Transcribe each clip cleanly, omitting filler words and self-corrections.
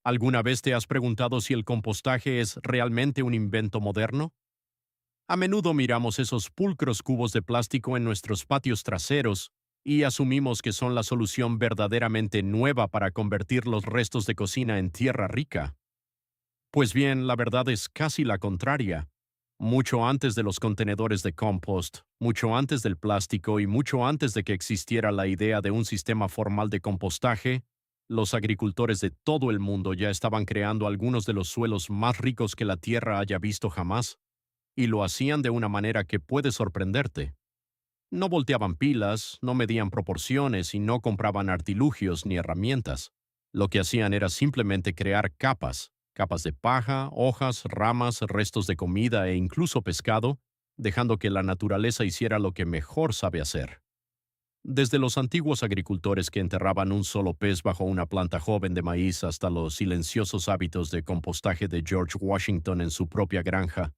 ¿Alguna vez te has preguntado si el compostaje es realmente un invento moderno? A menudo miramos esos pulcros cubos de plástico en nuestros patios traseros y asumimos que son la solución verdaderamente nueva para convertir los restos de cocina en tierra rica. Pues bien, la verdad es casi la contraria. Mucho antes de los contenedores de compost, mucho antes del plástico y mucho antes de que existiera la idea de un sistema formal de compostaje, los agricultores de todo el mundo ya estaban creando algunos de los suelos más ricos que la tierra haya visto jamás, y lo hacían de una manera que puede sorprenderte. No volteaban pilas, no medían proporciones y no compraban artilugios ni herramientas. Lo que hacían era simplemente crear capas, capas de paja, hojas, ramas, restos de comida e incluso pescado, dejando que la naturaleza hiciera lo que mejor sabe hacer. Desde los antiguos agricultores que enterraban un solo pez bajo una planta joven de maíz hasta los silenciosos hábitos de compostaje de George Washington en su propia granja,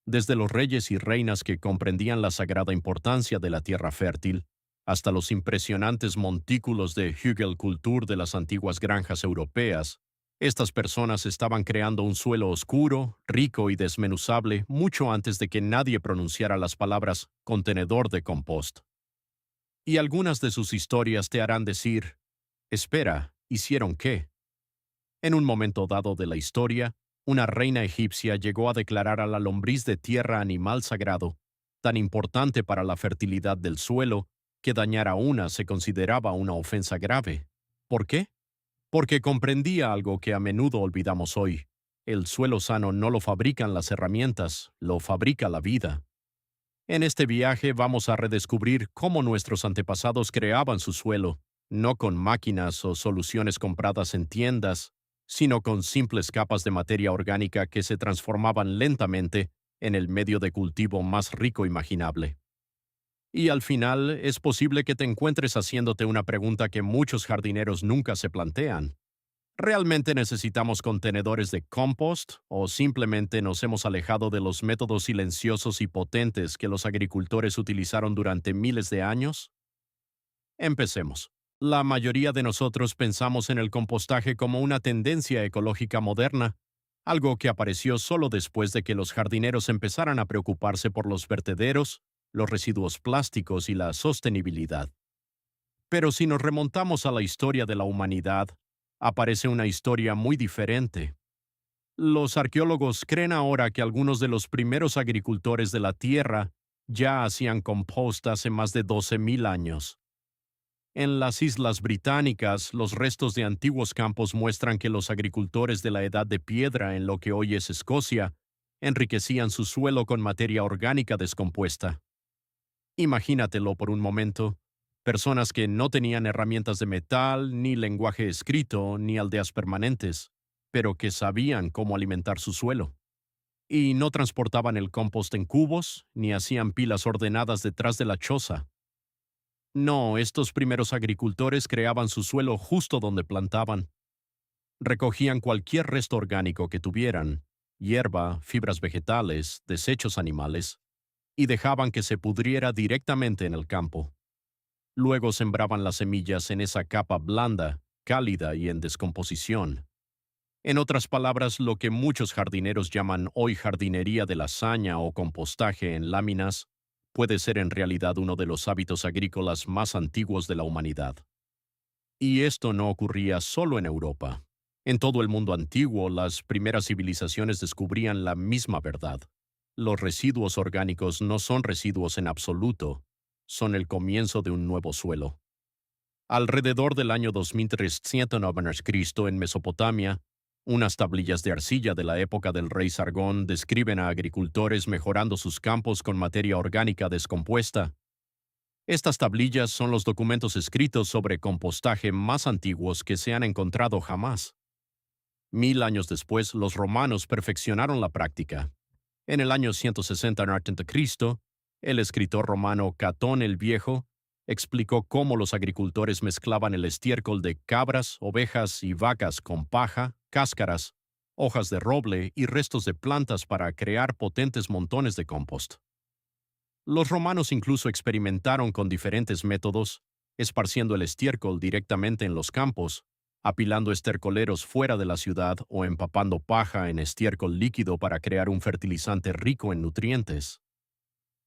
desde los reyes y reinas que comprendían la sagrada importancia de la tierra fértil, hasta los impresionantes montículos de Hügelkultur de las antiguas granjas europeas, estas personas estaban creando un suelo oscuro, rico y desmenuzable mucho antes de que nadie pronunciara las palabras contenedor de compost. Y algunas de sus historias te harán decir, espera, ¿hicieron qué? En un momento dado de la historia, una reina egipcia llegó a declarar a la lombriz de tierra animal sagrado, tan importante para la fertilidad del suelo, que dañar a una se consideraba una ofensa grave. ¿Por qué? Porque comprendía algo que a menudo olvidamos hoy. El suelo sano no lo fabrican las herramientas, lo fabrica la vida. En este viaje vamos a redescubrir cómo nuestros antepasados creaban su suelo, no con máquinas o soluciones compradas en tiendas, sino con simples capas de materia orgánica que se transformaban lentamente en el medio de cultivo más rico imaginable. Y al final es posible que te encuentres haciéndote una pregunta que muchos jardineros nunca se plantean. ¿Realmente necesitamos contenedores de compost o simplemente nos hemos alejado de los métodos silenciosos y potentes que los agricultores utilizaron durante miles de años? Empecemos. La mayoría de nosotros pensamos en el compostaje como una tendencia ecológica moderna, algo que apareció solo después de que los jardineros empezaran a preocuparse por los vertederos, los residuos plásticos y la sostenibilidad. Pero si nos remontamos a la historia de la humanidad, aparece una historia muy diferente. Los arqueólogos creen ahora que algunos de los primeros agricultores de la Tierra ya hacían compost hace más de 12.000 años. En las Islas Británicas, los restos de antiguos campos muestran que los agricultores de la Edad de Piedra en lo que hoy es Escocia enriquecían su suelo con materia orgánica descompuesta. Imagínatelo por un momento. Personas que no tenían herramientas de metal, ni lenguaje escrito, ni aldeas permanentes, pero que sabían cómo alimentar su suelo. Y no transportaban el compost en cubos, ni hacían pilas ordenadas detrás de la choza. No, estos primeros agricultores creaban su suelo justo donde plantaban. Recogían cualquier resto orgánico que tuvieran, hierba, fibras vegetales, desechos animales, y dejaban que se pudriera directamente en el campo. Luego sembraban las semillas en esa capa blanda, cálida y en descomposición. En otras palabras, lo que muchos jardineros llaman hoy jardinería de lasaña o compostaje en láminas, puede ser en realidad uno de los hábitos agrícolas más antiguos de la humanidad. Y esto no ocurría solo en Europa. En todo el mundo antiguo, las primeras civilizaciones descubrían la misma verdad. Los residuos orgánicos no son residuos en absoluto, son el comienzo de un nuevo suelo. Alrededor del año 2300 a.C. en Mesopotamia, unas tablillas de arcilla de la época del rey Sargón describen a agricultores mejorando sus campos con materia orgánica descompuesta. Estas tablillas son los documentos escritos sobre compostaje más antiguos que se han encontrado jamás. 1000 años después, los romanos perfeccionaron la práctica. En el año 160 a.C., el escritor romano Catón el Viejo explicó cómo los agricultores mezclaban el estiércol de cabras, ovejas y vacas con paja, cáscaras, hojas de roble y restos de plantas para crear potentes montones de compost. Los romanos incluso experimentaron con diferentes métodos, esparciendo el estiércol directamente en los campos, apilando estercoleros fuera de la ciudad o empapando paja en estiércol líquido para crear un fertilizante rico en nutrientes.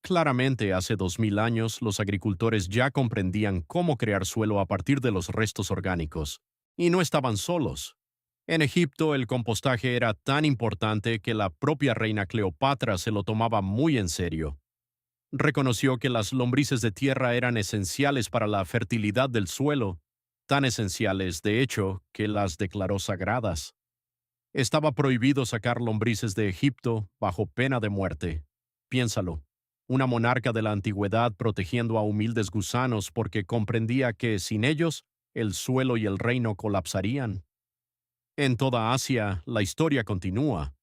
Claramente, hace 2000 años, los agricultores ya comprendían cómo crear suelo a partir de los restos orgánicos, y no estaban solos. En Egipto, el compostaje era tan importante que la propia reina Cleopatra se lo tomaba muy en serio. Reconoció que las lombrices de tierra eran esenciales para la fertilidad del suelo, tan esenciales, de hecho, que las declaró sagradas. Estaba prohibido sacar lombrices de Egipto bajo pena de muerte. Piénsalo, una monarca de la antigüedad protegiendo a humildes gusanos porque comprendía que sin ellos el suelo y el reino colapsarían. En toda Asia, la historia continúa.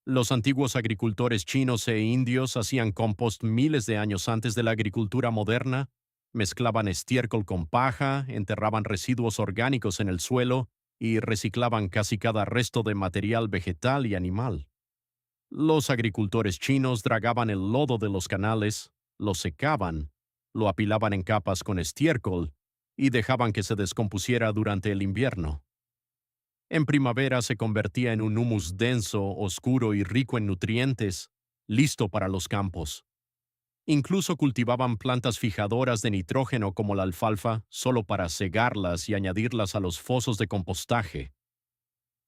Los antiguos agricultores chinos e indios hacían compost miles de años antes de la agricultura moderna, mezclaban estiércol con paja, enterraban residuos orgánicos en el suelo y reciclaban casi cada resto de material vegetal y animal. Los agricultores chinos dragaban el lodo de los canales, lo secaban, lo apilaban en capas con estiércol y dejaban que se descompusiera durante el invierno. En primavera se convertía en un humus denso, oscuro y rico en nutrientes, listo para los campos. Incluso cultivaban plantas fijadoras de nitrógeno como la alfalfa solo para cegarlas y añadirlas a los fosos de compostaje.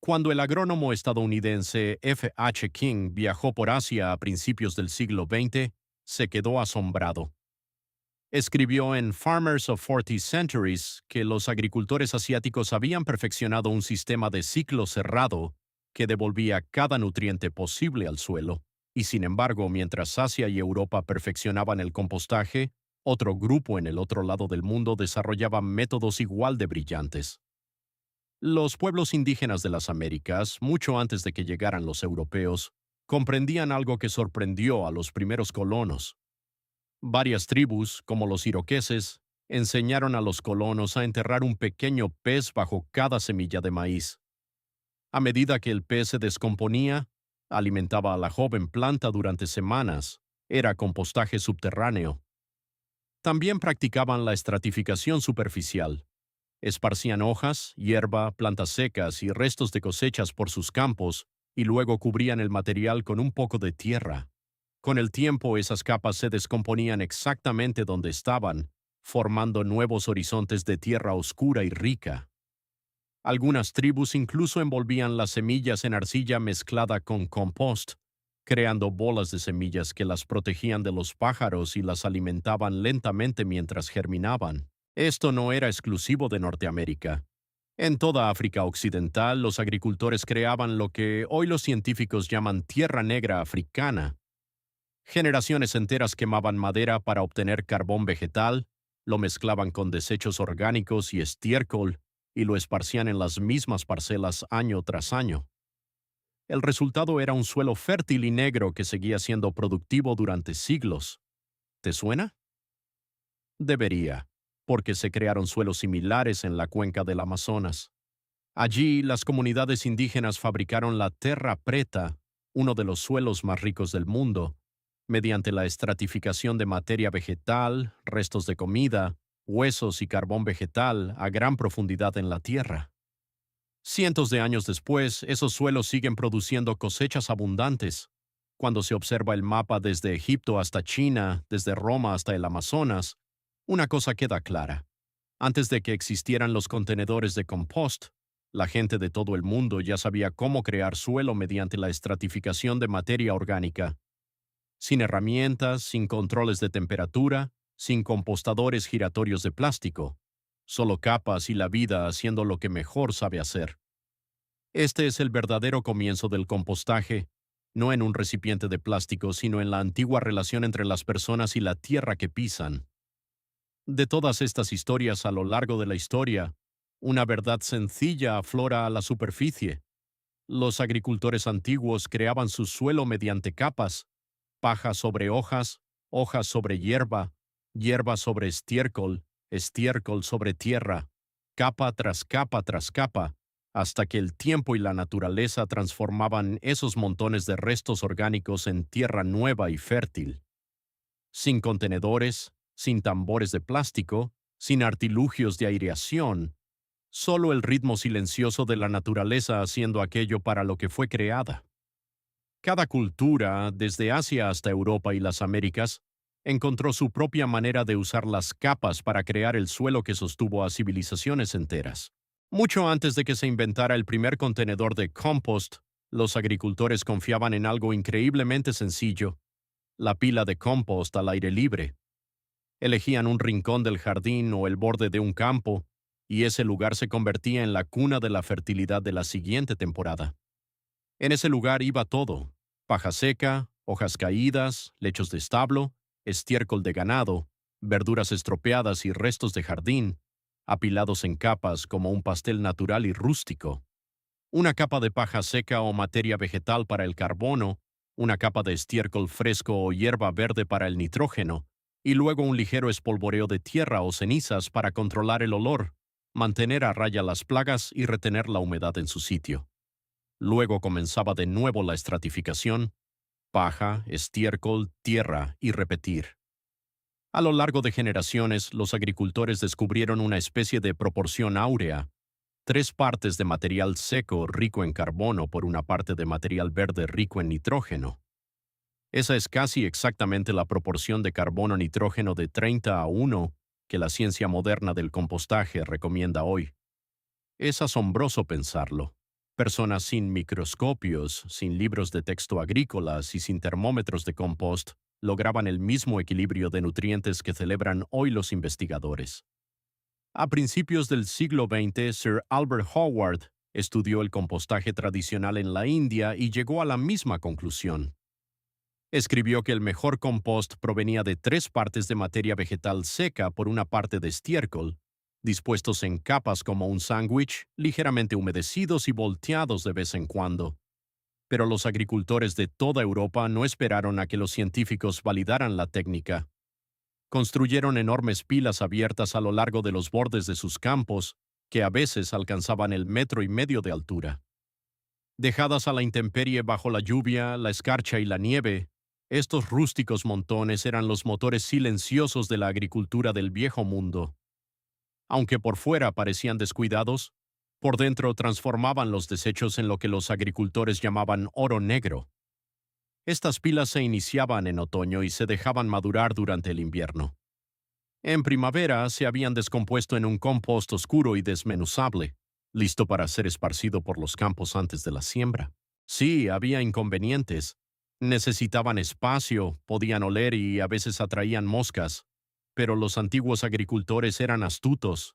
Cuando el agrónomo estadounidense F. H. King viajó por Asia a principios del siglo XX, se quedó asombrado. Escribió en Farmers of 40 Centuries que los agricultores asiáticos habían perfeccionado un sistema de ciclo cerrado que devolvía cada nutriente posible al suelo, y sin embargo, mientras Asia y Europa perfeccionaban el compostaje, otro grupo en el otro lado del mundo desarrollaba métodos igual de brillantes. Los pueblos indígenas de las Américas, mucho antes de que llegaran los europeos, comprendían algo que sorprendió a los primeros colonos. Varias tribus, como los iroqueses, enseñaron a los colonos a enterrar un pequeño pez bajo cada semilla de maíz. A medida que el pez se descomponía, alimentaba a la joven planta durante semanas. Era compostaje subterráneo. También practicaban la estratificación superficial. Esparcían hojas, hierba, plantas secas y restos de cosechas por sus campos y luego cubrían el material con un poco de tierra. Con el tiempo, esas capas se descomponían exactamente donde estaban, formando nuevos horizontes de tierra oscura y rica. Algunas tribus incluso envolvían las semillas en arcilla mezclada con compost, creando bolas de semillas que las protegían de los pájaros y las alimentaban lentamente mientras germinaban. Esto no era exclusivo de Norteamérica. En toda África Occidental, los agricultores creaban lo que hoy los científicos llaman tierra negra africana. Generaciones enteras quemaban madera para obtener carbón vegetal, lo mezclaban con desechos orgánicos y estiércol y lo esparcían en las mismas parcelas año tras año. El resultado era un suelo fértil y negro que seguía siendo productivo durante siglos. ¿Te suena? Debería, porque se crearon suelos similares en la cuenca del Amazonas. Allí, las comunidades indígenas fabricaron la terra preta, uno de los suelos más ricos del mundo, mediante la estratificación de materia vegetal, restos de comida, huesos y carbón vegetal a gran profundidad en la tierra. Cientos de años después, esos suelos siguen produciendo cosechas abundantes. Cuando se observa el mapa desde Egipto hasta China, desde Roma hasta el Amazonas, una cosa queda clara. Antes de que existieran los contenedores de compost, la gente de todo el mundo ya sabía cómo crear suelo mediante la estratificación de materia orgánica. Sin herramientas, sin controles de temperatura, sin compostadores giratorios de plástico. Solo capas y la vida haciendo lo que mejor sabe hacer. Este es el verdadero comienzo del compostaje, no en un recipiente de plástico, sino en la antigua relación entre las personas y la tierra que pisan. De todas estas historias a lo largo de la historia, una verdad sencilla aflora a la superficie. Los agricultores antiguos creaban su suelo mediante capas, paja sobre hojas, hojas sobre hierba, hierba sobre estiércol, estiércol sobre tierra, capa tras capa, hasta que el tiempo y la naturaleza transformaban esos montones de restos orgánicos en tierra nueva y fértil. Sin contenedores, sin tambores de plástico, sin artilugios de aireación, solo el ritmo silencioso de la naturaleza haciendo aquello para lo que fue creada. Cada cultura, desde Asia hasta Europa y las Américas, encontró su propia manera de usar las capas para crear el suelo que sostuvo a civilizaciones enteras. Mucho antes de que se inventara el primer contenedor de compost, los agricultores confiaban en algo increíblemente sencillo: la pila de compost al aire libre. Elegían un rincón del jardín o el borde de un campo, y ese lugar se convertía en la cuna de la fertilidad de la siguiente temporada. En ese lugar iba todo: paja seca, hojas caídas, lechos de establo, estiércol de ganado, verduras estropeadas y restos de jardín, apilados en capas como un pastel natural y rústico. Una capa de paja seca o materia vegetal para el carbono, una capa de estiércol fresco o hierba verde para el nitrógeno, y luego un ligero espolvoreo de tierra o cenizas para controlar el olor, mantener a raya las plagas y retener la humedad en su sitio. Luego comenzaba de nuevo la estratificación: paja, estiércol, tierra y repetir. A lo largo de generaciones, los agricultores descubrieron una especie de proporción áurea: 3 partes de material seco rico en carbono por una parte de material verde rico en nitrógeno. Esa es casi exactamente la proporción de carbono-nitrógeno de 30 a 1 que la ciencia moderna del compostaje recomienda hoy. Es asombroso pensarlo. Personas sin microscopios, sin libros de texto agrícolas y sin termómetros de compost lograban el mismo equilibrio de nutrientes que celebran hoy los investigadores. A principios del siglo XX, Sir Albert Howard estudió el compostaje tradicional en la India y llegó a la misma conclusión. Escribió que el mejor compost provenía de 3 partes de materia vegetal seca por una parte de estiércol, dispuestos en capas como un sándwich, ligeramente humedecidos y volteados de vez en cuando. Pero los agricultores de toda Europa no esperaron a que los científicos validaran la técnica. Construyeron enormes pilas abiertas a lo largo de los bordes de sus campos, que a veces alcanzaban el 1,5 metros de altura. Dejadas a la intemperie bajo la lluvia, la escarcha y la nieve, estos rústicos montones eran los motores silenciosos de la agricultura del viejo mundo. Aunque por fuera parecían descuidados, por dentro transformaban los desechos en lo que los agricultores llamaban oro negro. Estas pilas se iniciaban en otoño y se dejaban madurar durante el invierno. En primavera se habían descompuesto en un compost oscuro y desmenuzable, listo para ser esparcido por los campos antes de la siembra. Sí, había inconvenientes. Necesitaban espacio, podían oler y a veces atraían moscas, pero los antiguos agricultores eran astutos.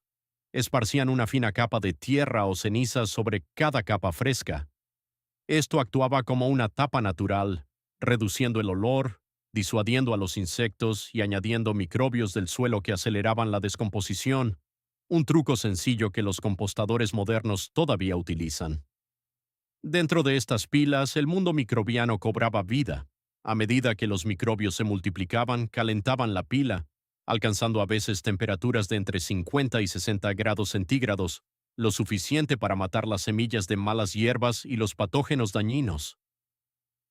Esparcían una fina capa de tierra o cenizas sobre cada capa fresca. Esto actuaba como una tapa natural, reduciendo el olor, disuadiendo a los insectos y añadiendo microbios del suelo que aceleraban la descomposición, un truco sencillo que los compostadores modernos todavía utilizan. Dentro de estas pilas, el mundo microbiano cobraba vida. A medida que los microbios se multiplicaban, calentaban la pila, alcanzando a veces temperaturas de entre 50 y 60 grados centígrados, lo suficiente para matar las semillas de malas hierbas y los patógenos dañinos.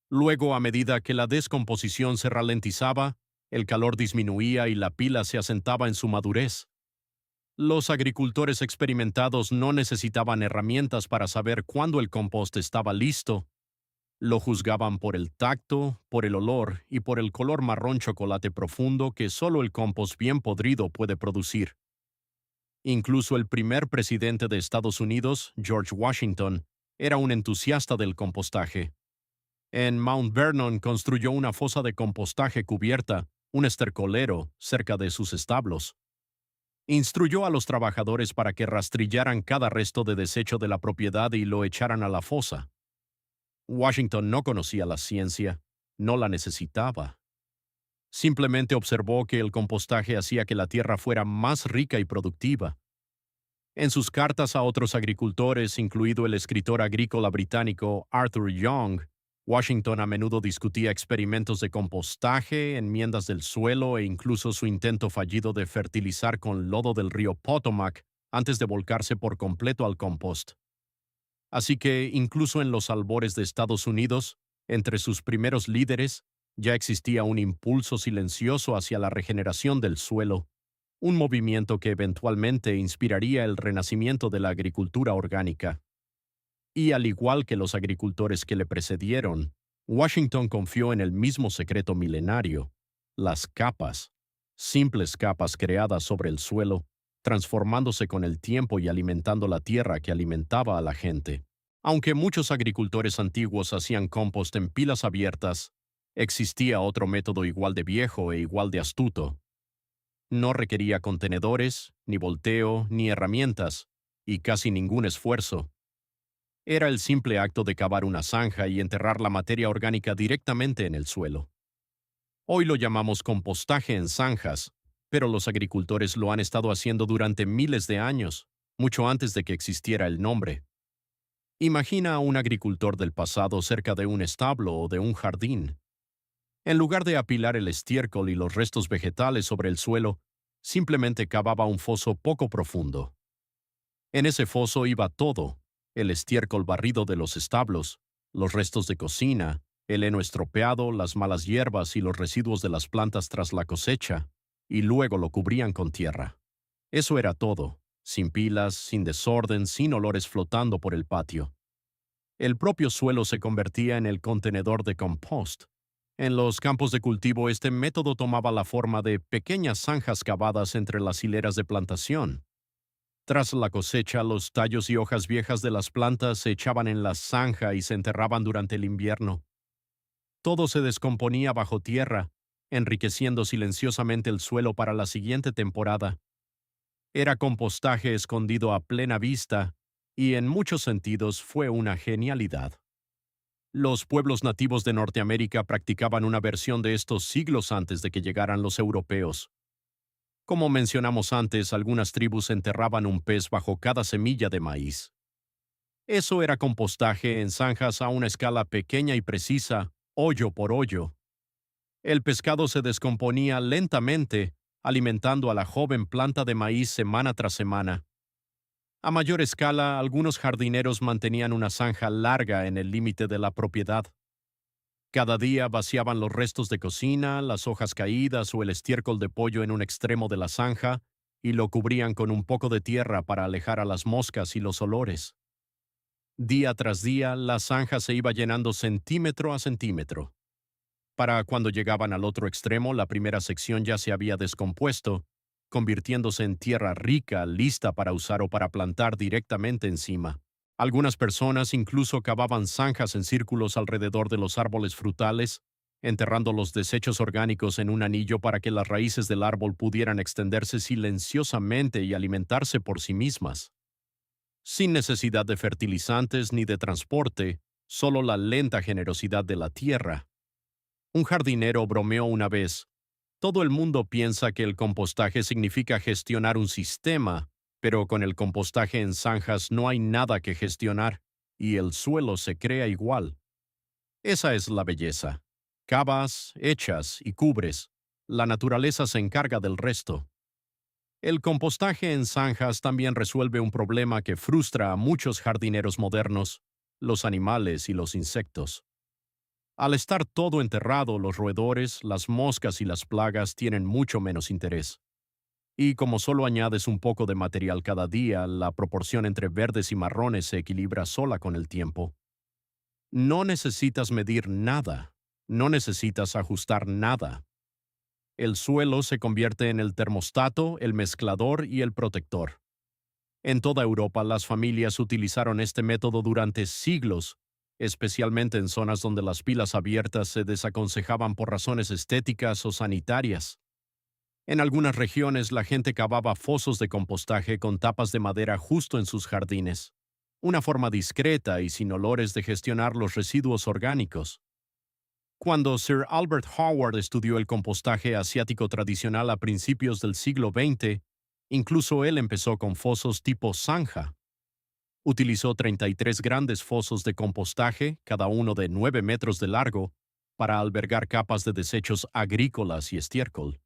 Luego, a medida que la descomposición se ralentizaba, el calor disminuía y la pila se asentaba en su madurez. Los agricultores experimentados no necesitaban herramientas para saber cuándo el compost estaba listo. Lo juzgaban por el tacto, por el olor y por el color marrón chocolate profundo que solo el compost bien podrido puede producir. Incluso el primer presidente de Estados Unidos, George Washington, era un entusiasta del compostaje. En Mount Vernon construyó una fosa de compostaje cubierta, un estercolero, cerca de sus establos. Instruyó a los trabajadores para que rastrillaran cada resto de desecho de la propiedad y lo echaran a la fosa. Washington no conocía la ciencia, no la necesitaba. Simplemente observó que el compostaje hacía que la tierra fuera más rica y productiva. En sus cartas a otros agricultores, incluido el escritor agrícola británico Arthur Young, Washington a menudo discutía experimentos de compostaje, enmiendas del suelo e incluso su intento fallido de fertilizar con lodo del río Potomac antes de volcarse por completo al compost. Así que, incluso en los albores de Estados Unidos, entre sus primeros líderes, ya existía un impulso silencioso hacia la regeneración del suelo, un movimiento que eventualmente inspiraría el renacimiento de la agricultura orgánica. Y al igual que los agricultores que le precedieron, Washington confió en el mismo secreto milenario: las capas, simples capas creadas sobre el suelo, transformándose con el tiempo y alimentando la tierra que alimentaba a la gente. Aunque muchos agricultores antiguos hacían compost en pilas abiertas, existía otro método igual de viejo e igual de astuto. No requería contenedores, ni volteo, ni herramientas, y casi ningún esfuerzo. Era el simple acto de cavar una zanja y enterrar la materia orgánica directamente en el suelo. Hoy lo llamamos compostaje en zanjas, pero los agricultores lo han estado haciendo durante miles de años, mucho antes de que existiera el nombre. Imagina a un agricultor del pasado cerca de un establo o de un jardín. En lugar de apilar el estiércol y los restos vegetales sobre el suelo, simplemente cavaba un foso poco profundo. En ese foso iba todo: el estiércol barrido de los establos, los restos de cocina, el heno estropeado, las malas hierbas y los residuos de las plantas tras la cosecha, y luego lo cubrían con tierra. Eso era todo, sin pilas, sin desorden, sin olores flotando por el patio. El propio suelo se convertía en el contenedor de compost. En los campos de cultivo este método tomaba la forma de pequeñas zanjas cavadas entre las hileras de plantación. Tras la cosecha, los tallos y hojas viejas de las plantas se echaban en la zanja y se enterraban durante el invierno. Todo se descomponía bajo tierra, enriqueciendo silenciosamente el suelo para la siguiente temporada. Era compostaje escondido a plena vista, y en muchos sentidos fue una genialidad. Los pueblos nativos de Norteamérica practicaban una versión de estos siglos antes de que llegaran los europeos. Como mencionamos antes, algunas tribus enterraban un pez bajo cada semilla de maíz. Eso era compostaje en zanjas a una escala pequeña y precisa, hoyo por hoyo. El pescado se descomponía lentamente, alimentando a la joven planta de maíz semana tras semana. A mayor escala, algunos jardineros mantenían una zanja larga en el límite de la propiedad. Cada día vaciaban los restos de cocina, las hojas caídas o el estiércol de pollo en un extremo de la zanja y lo cubrían con un poco de tierra para alejar a las moscas y los olores. Día tras día, la zanja se iba llenando centímetro a centímetro. Para cuando llegaban al otro extremo, la primera sección ya se había descompuesto, convirtiéndose en tierra rica, lista para usar o para plantar directamente encima. Algunas personas incluso cavaban zanjas en círculos alrededor de los árboles frutales, enterrando los desechos orgánicos en un anillo para que las raíces del árbol pudieran extenderse silenciosamente y alimentarse por sí mismas. Sin necesidad de fertilizantes ni de transporte, solo la lenta generosidad de la tierra. Un jardinero bromeó una vez: todo el mundo piensa que el compostaje significa gestionar un sistema, pero con el compostaje en zanjas no hay nada que gestionar, y el suelo se crea igual. Esa es la belleza. Cavas, echas y cubres. La naturaleza se encarga del resto. El compostaje en zanjas también resuelve un problema que frustra a muchos jardineros modernos: los animales y los insectos. Al estar todo enterrado, los roedores, las moscas y las plagas tienen mucho menos interés. Y como solo añades un poco de material cada día, la proporción entre verdes y marrones se equilibra sola con el tiempo. No necesitas medir nada, no necesitas ajustar nada. El suelo se convierte en el termostato, el mezclador y el protector. En toda Europa, las familias utilizaron este método durante siglos, especialmente en zonas donde las pilas abiertas se desaconsejaban por razones estéticas o sanitarias. En algunas regiones, la gente cavaba fosos de compostaje con tapas de madera justo en sus jardines, una forma discreta y sin olores de gestionar los residuos orgánicos. Cuando Sir Albert Howard estudió el compostaje asiático tradicional a principios del siglo XX, incluso él empezó con fosos tipo zanja. Utilizó 33 grandes fosos de compostaje, cada uno de 9 metros de largo, para albergar capas de desechos agrícolas y estiércol.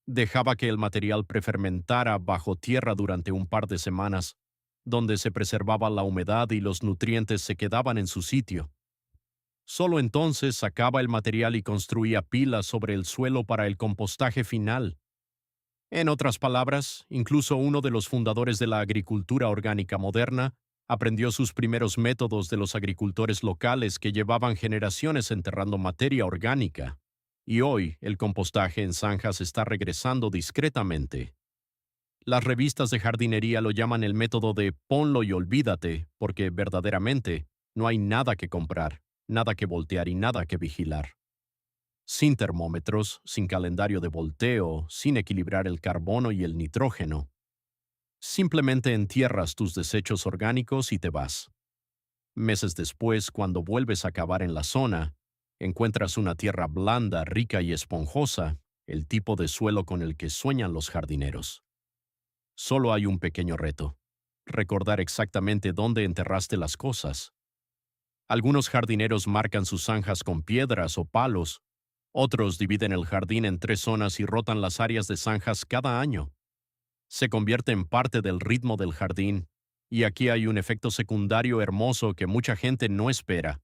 Dejaba que el material prefermentara bajo tierra durante un par de semanas, donde se preservaba la humedad y los nutrientes se quedaban en su sitio. Solo entonces sacaba el material y construía pilas sobre el suelo para el compostaje final. En otras palabras, incluso uno de los fundadores de la agricultura orgánica moderna aprendió sus primeros métodos de los agricultores locales que llevaban generaciones enterrando materia orgánica. Y hoy el compostaje en zanjas está regresando discretamente. Las revistas de jardinería lo llaman el método de ponlo y olvídate, porque verdaderamente no hay nada que comprar, nada que voltear y nada que vigilar. Sin termómetros, sin calendario de volteo, sin equilibrar el carbono y el nitrógeno. Simplemente entierras tus desechos orgánicos y te vas. Meses después, cuando vuelves a cavar en la zona, encuentras una tierra blanda, rica y esponjosa, el tipo de suelo con el que sueñan los jardineros. Solo hay un pequeño reto: recordar exactamente dónde enterraste las cosas. Algunos jardineros marcan sus zanjas con piedras o palos, otros dividen el jardín en 3 zonas y rotan las áreas de zanjas cada año. Se convierte en parte del ritmo del jardín, y aquí hay un efecto secundario hermoso que mucha gente no espera.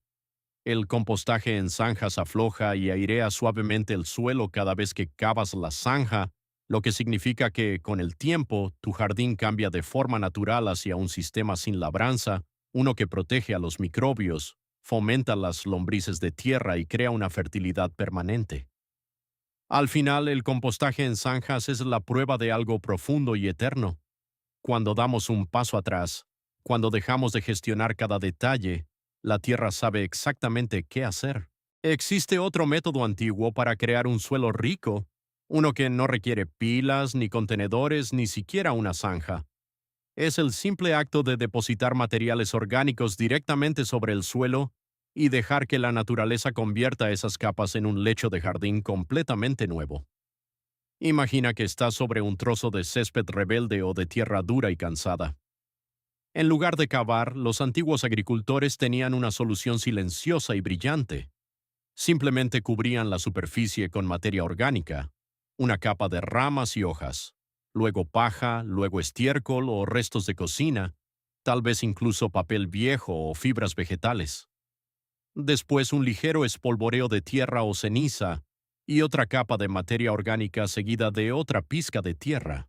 El compostaje en zanjas afloja y airea suavemente el suelo cada vez que cavas la zanja, lo que significa que, con el tiempo, tu jardín cambia de forma natural hacia un sistema sin labranza, uno que protege a los microbios, fomenta las lombrices de tierra y crea una fertilidad permanente. Al final, el compostaje en zanjas es la prueba de algo profundo y eterno. Cuando damos un paso atrás, cuando dejamos de gestionar cada detalle, la tierra sabe exactamente qué hacer. Existe otro método antiguo para crear un suelo rico, uno que no requiere pilas, ni contenedores, ni siquiera una zanja. Es el simple acto de depositar materiales orgánicos directamente sobre el suelo y dejar que la naturaleza convierta esas capas en un lecho de jardín completamente nuevo. Imagina que estás sobre un trozo de césped rebelde o de tierra dura y cansada. En lugar de cavar, los antiguos agricultores tenían una solución silenciosa y brillante. Simplemente cubrían la superficie con materia orgánica, una capa de ramas y hojas, luego paja, luego estiércol o restos de cocina, tal vez incluso papel viejo o fibras vegetales. Después un ligero espolvoreo de tierra o ceniza y otra capa de materia orgánica seguida de otra pizca de tierra,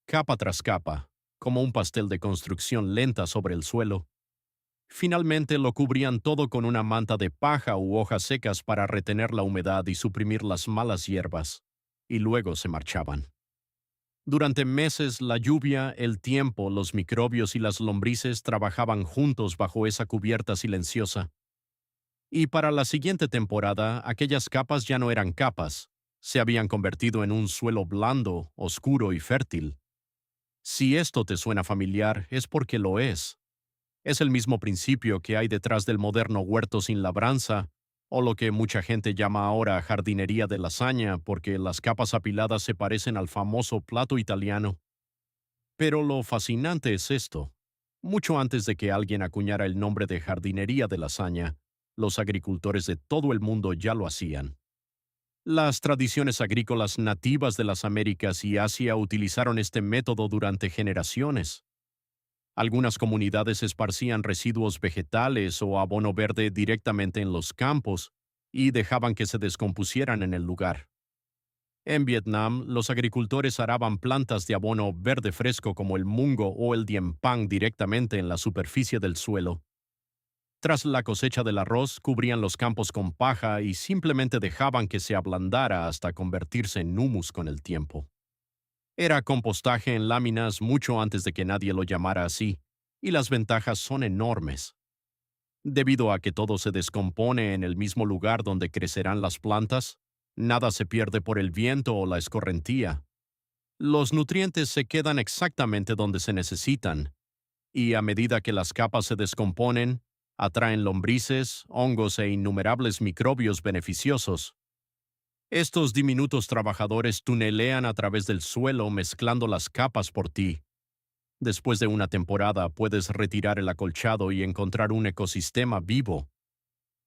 capa tras capa, como un pastel de construcción lenta sobre el suelo. Finalmente lo cubrían todo con una manta de paja u hojas secas para retener la humedad y suprimir las malas hierbas, y luego se marchaban. Durante meses, la lluvia, el tiempo, los microbios y las lombrices trabajaban juntos bajo esa cubierta silenciosa. Y para la siguiente temporada, aquellas capas ya no eran capas, se habían convertido en un suelo blando, oscuro y fértil. Si esto te suena familiar, es porque lo es. Es el mismo principio que hay detrás del moderno huerto sin labranza, o lo que mucha gente llama ahora jardinería de lasaña, porque las capas apiladas se parecen al famoso plato italiano. Pero lo fascinante es esto: mucho antes de que alguien acuñara el nombre de jardinería de lasaña, los agricultores de todo el mundo ya lo hacían. Las tradiciones agrícolas nativas de las Américas y Asia utilizaron este método durante generaciones. Algunas comunidades esparcían residuos vegetales o abono verde directamente en los campos y dejaban que se descompusieran en el lugar. En Vietnam, los agricultores araban plantas de abono verde fresco como el mungo o el dien pang directamente en la superficie del suelo. Tras la cosecha del arroz, cubrían los campos con paja y simplemente dejaban que se ablandara hasta convertirse en humus con el tiempo. Era compostaje en láminas mucho antes de que nadie lo llamara así, y las ventajas son enormes. Debido a que todo se descompone en el mismo lugar donde crecerán las plantas, nada se pierde por el viento o la escorrentía. Los nutrientes se quedan exactamente donde se necesitan, y a medida que las capas se descomponen, atraen lombrices, hongos e innumerables microbios beneficiosos. Estos diminutos trabajadores tunelean a través del suelo mezclando las capas por ti. Después de una temporada puedes retirar el acolchado y encontrar un ecosistema vivo.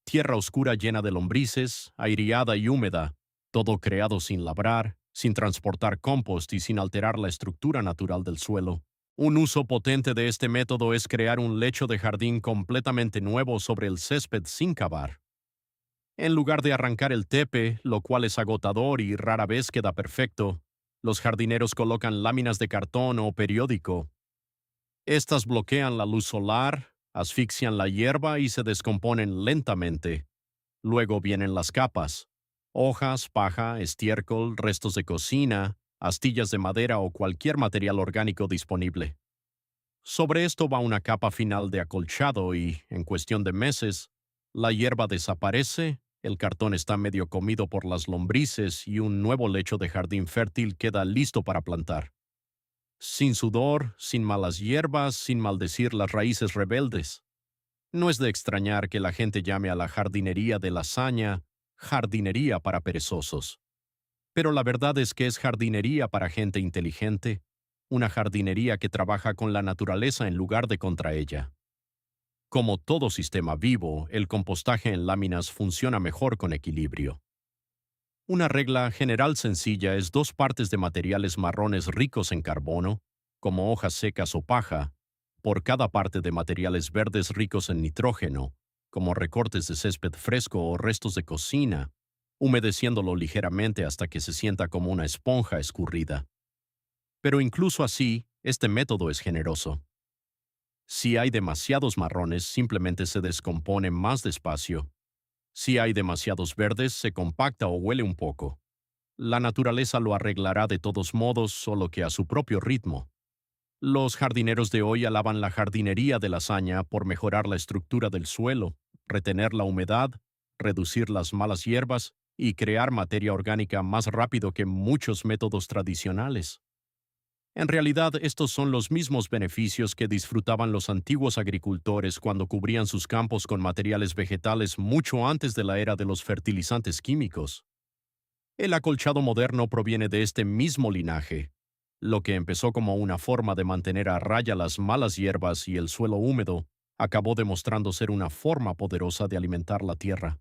Tierra oscura llena de lombrices, aireada y húmeda, todo creado sin labrar, sin transportar compost y sin alterar la estructura natural del suelo. Un uso potente de este método es crear un lecho de jardín completamente nuevo sobre el césped sin cavar. En lugar de arrancar el tepe, lo cual es agotador y rara vez queda perfecto, Los jardineros colocan láminas de cartón o periódico. Estas bloquean la luz solar, asfixian la hierba y se descomponen lentamente. Luego vienen las capas: hojas, paja, estiércol, restos de cocina, astillas de madera o cualquier material orgánico disponible. Sobre esto va una capa final de acolchado y, en cuestión de meses, la hierba desaparece, el cartón está medio comido por las lombrices y un nuevo lecho de jardín fértil queda listo para plantar. Sin sudor, sin malas hierbas, sin maldecir las raíces rebeldes. No es de extrañar que la gente llame a la jardinería de lasaña jardinería para perezosos. Pero la verdad es que es jardinería para gente inteligente, una jardinería que trabaja con la naturaleza en lugar de contra ella. Como todo sistema vivo, el compostaje en láminas funciona mejor con equilibrio. Una regla general sencilla es 2 partes de materiales marrones ricos en carbono, como hojas secas o paja, por cada parte de materiales verdes ricos en nitrógeno, como recortes de césped fresco o restos de cocina, humedeciéndolo ligeramente hasta que se sienta como una esponja escurrida. Pero incluso así, este método es generoso. Si hay demasiados marrones, simplemente se descompone más despacio. Si hay demasiados verdes, se compacta o huele un poco. La naturaleza lo arreglará de todos modos, solo que a su propio ritmo. Los jardineros de hoy alaban la jardinería de lasaña por mejorar la estructura del suelo, retener la humedad, reducir las malas hierbas y crear materia orgánica más rápido que muchos métodos tradicionales. En realidad, estos son los mismos beneficios que disfrutaban los antiguos agricultores cuando cubrían sus campos con materiales vegetales mucho antes de la era de los fertilizantes químicos. El acolchado moderno proviene de este mismo linaje. Lo que empezó como una forma de mantener a raya las malas hierbas y el suelo húmedo, acabó demostrando ser una forma poderosa de alimentar la tierra.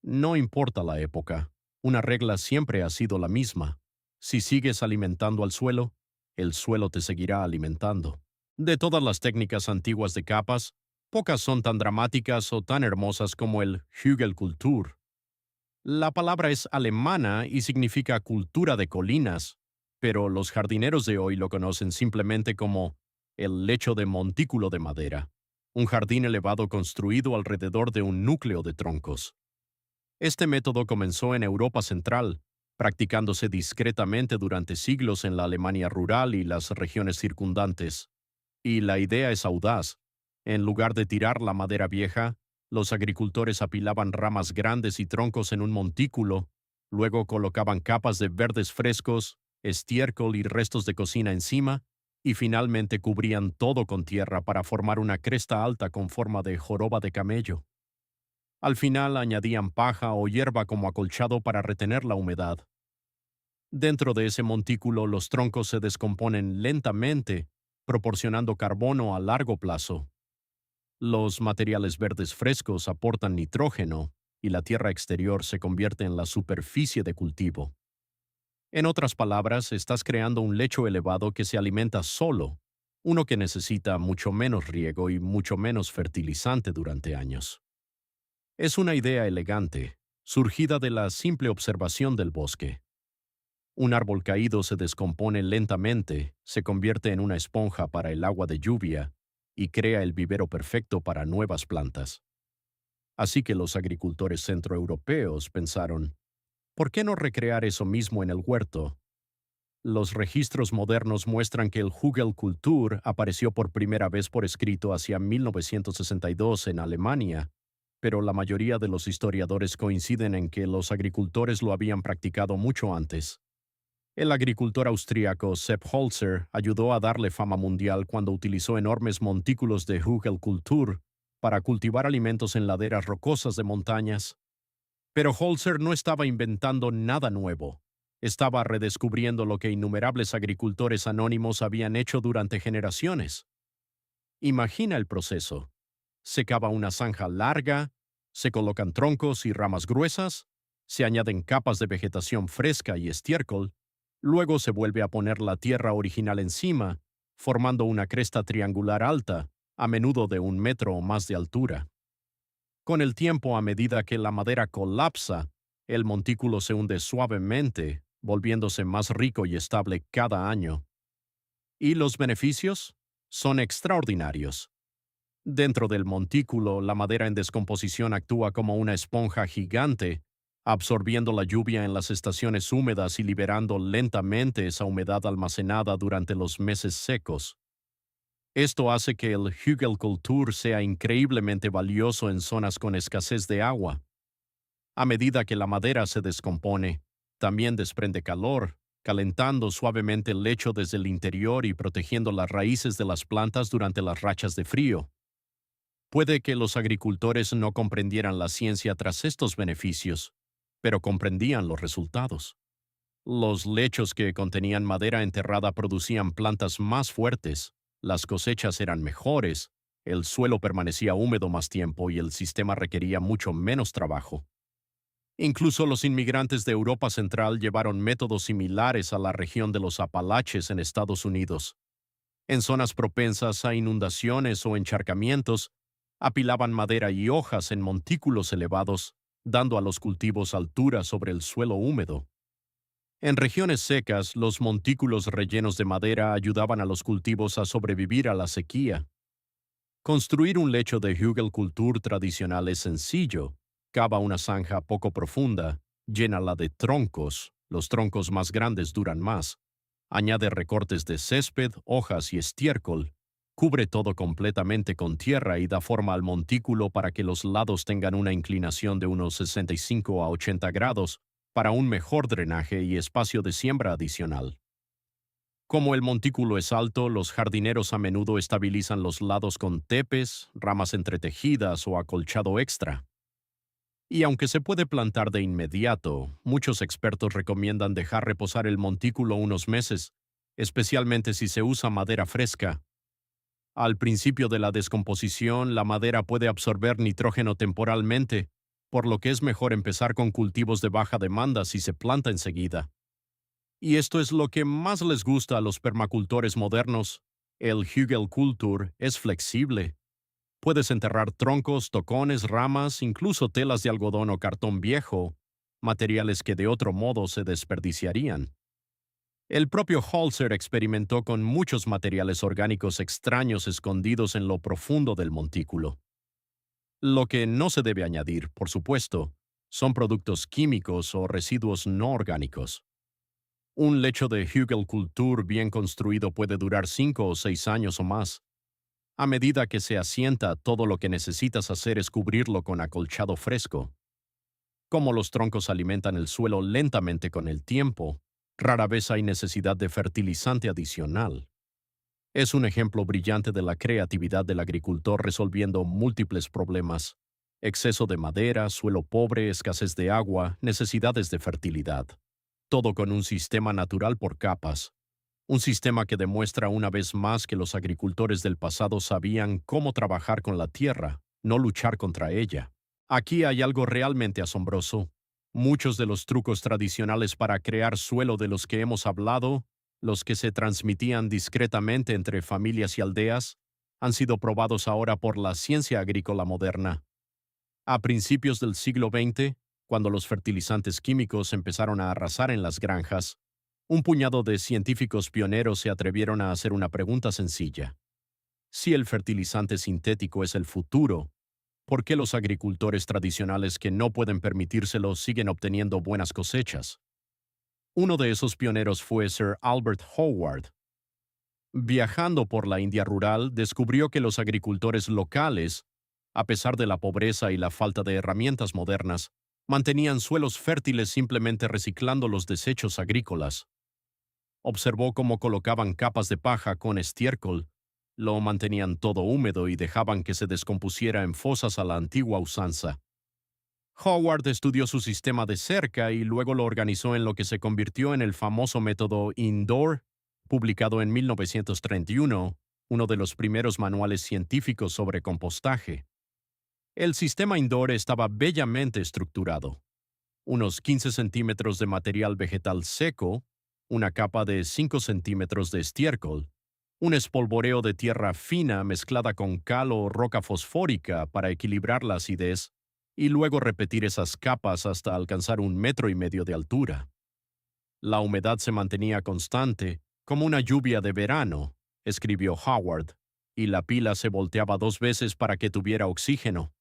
No importa la época, una regla siempre ha sido la misma. Si sigues alimentando al suelo, el suelo te seguirá alimentando. De todas las técnicas antiguas de capas, pocas son tan dramáticas o tan hermosas como el Hügelkultur. La palabra es alemana y significa cultura de colinas, pero los jardineros de hoy lo conocen simplemente como el lecho de montículo de madera, un jardín elevado construido alrededor de un núcleo de troncos. Este método comenzó en Europa Central, practicándose discretamente durante siglos en la Alemania rural y las regiones circundantes. Y la idea es audaz. En lugar de tirar la madera vieja, los agricultores apilaban ramas grandes y troncos en un montículo, luego colocaban capas de verdes frescos, estiércol y restos de cocina encima, y finalmente cubrían todo con tierra para formar una cresta alta con forma de joroba de camello. Al final añadían paja o hierba como acolchado para retener la humedad. Dentro de ese montículo los troncos se descomponen lentamente, proporcionando carbono a largo plazo. Los materiales verdes frescos aportan nitrógeno y la tierra exterior se convierte en la superficie de cultivo. En otras palabras, estás creando un lecho elevado que se alimenta solo, uno que necesita mucho menos riego y mucho menos fertilizante durante años. Es una idea elegante, surgida de la simple observación del bosque. Un árbol caído se descompone lentamente, se convierte en una esponja para el agua de lluvia y crea el vivero perfecto para nuevas plantas. Así que los agricultores centroeuropeos pensaron, ¿por qué no recrear eso mismo en el huerto? Los registros modernos muestran que el Hügelkultur apareció por primera vez por escrito hacia 1962 en Alemania, pero la mayoría de los historiadores coinciden en que los agricultores lo habían practicado mucho antes. El agricultor austríaco Sepp Holzer ayudó a darle fama mundial cuando utilizó enormes montículos de Hügelkultur para cultivar alimentos en laderas rocosas de montañas. Pero Holzer no estaba inventando nada nuevo. Estaba redescubriendo lo que innumerables agricultores anónimos habían hecho durante generaciones. Imagina el proceso. Se cava una zanja larga, se colocan troncos y ramas gruesas, se añaden capas de vegetación fresca y estiércol, luego se vuelve a poner la tierra original encima, formando una cresta triangular alta, a menudo de 1 metro o más de altura. Con el tiempo, a medida que la madera colapsa, el montículo se hunde suavemente, volviéndose más rico y estable cada año. Y los beneficios son extraordinarios. Dentro del montículo, la madera en descomposición actúa como una esponja gigante, absorbiendo la lluvia en las estaciones húmedas y liberando lentamente esa humedad almacenada durante los meses secos. Esto hace que el Hügelkultur sea increíblemente valioso en zonas con escasez de agua. A medida que la madera se descompone, también desprende calor, calentando suavemente el lecho desde el interior y protegiendo las raíces de las plantas durante las rachas de frío. Puede que los agricultores no comprendieran la ciencia tras estos beneficios, pero comprendían los resultados. Los lechos que contenían madera enterrada producían plantas más fuertes, las cosechas eran mejores, el suelo permanecía húmedo más tiempo y el sistema requería mucho menos trabajo. Incluso los inmigrantes de Europa Central llevaron métodos similares a la región de los Apalaches en Estados Unidos. En zonas propensas a inundaciones o encharcamientos, apilaban madera y hojas en montículos elevados, dando a los cultivos altura sobre el suelo húmedo. En regiones secas, los montículos rellenos de madera ayudaban a los cultivos a sobrevivir a la sequía. Construir un lecho de Hügelkultur tradicional es sencillo. Cava una zanja poco profunda, llénala de troncos, los troncos más grandes duran más. Añade recortes de césped, hojas y estiércol. Cubre todo completamente con tierra y da forma al montículo para que los lados tengan una inclinación de unos 65 a 80 grados para un mejor drenaje y espacio de siembra adicional. Como el montículo es alto, los jardineros a menudo estabilizan los lados con tepes, ramas entretejidas o acolchado extra. Y aunque se puede plantar de inmediato, muchos expertos recomiendan dejar reposar el montículo unos meses, especialmente si se usa madera fresca. Al principio de la descomposición, la madera puede absorber nitrógeno temporalmente, por lo que es mejor empezar con cultivos de baja demanda si se planta enseguida. Y esto es lo que más les gusta a los permacultores modernos. El Hügelkultur es flexible. Puedes enterrar troncos, tocones, ramas, incluso telas de algodón o cartón viejo, materiales que de otro modo se desperdiciarían. El propio Holzer experimentó con muchos materiales orgánicos extraños escondidos en lo profundo del montículo. Lo que no se debe añadir, por supuesto, son productos químicos o residuos no orgánicos. Un lecho de Hügelkultur bien construido puede durar 5 o 6 años o más. A medida que se asienta, todo lo que necesitas hacer es cubrirlo con acolchado fresco. Como los troncos alimentan el suelo lentamente con el tiempo, rara vez hay necesidad de fertilizante adicional. Es un ejemplo brillante de la creatividad del agricultor resolviendo múltiples problemas: exceso de madera, suelo pobre, escasez de agua, necesidades de fertilidad. Todo con un sistema natural por capas. Un sistema que demuestra una vez más que los agricultores del pasado sabían cómo trabajar con la tierra, no luchar contra ella. Aquí hay algo realmente asombroso. Muchos de los trucos tradicionales para crear suelo de los que hemos hablado, los que se transmitían discretamente entre familias y aldeas, han sido probados ahora por la ciencia agrícola moderna. A principios del siglo XX, cuando los fertilizantes químicos empezaron a arrasar en las granjas, un puñado de científicos pioneros se atrevieron a hacer una pregunta sencilla. Si el fertilizante sintético es el futuro, ¿por qué los agricultores tradicionales que no pueden permitírselo siguen obteniendo buenas cosechas? Uno de esos pioneros fue Sir Albert Howard. Viajando por la India rural, descubrió que los agricultores locales, a pesar de la pobreza y la falta de herramientas modernas, mantenían suelos fértiles simplemente reciclando los desechos agrícolas. Observó cómo colocaban capas de paja con estiércol, lo mantenían todo húmedo y dejaban que se descompusiera en fosas a la antigua usanza. Howard estudió su sistema de cerca y luego lo organizó en lo que se convirtió en el famoso método Indoor, publicado en 1931, uno de los primeros manuales científicos sobre compostaje. El sistema Indoor estaba bellamente estructurado. Unos 15 centímetros de material vegetal seco, una capa de 5 centímetros de estiércol, un espolvoreo de tierra fina mezclada con cal o roca fosfórica para equilibrar la acidez, y luego repetir esas capas hasta alcanzar 1,5 metros de altura. La humedad se mantenía constante, como una lluvia de verano, escribió Howard, y la pila se volteaba 2 veces para que tuviera oxígeno.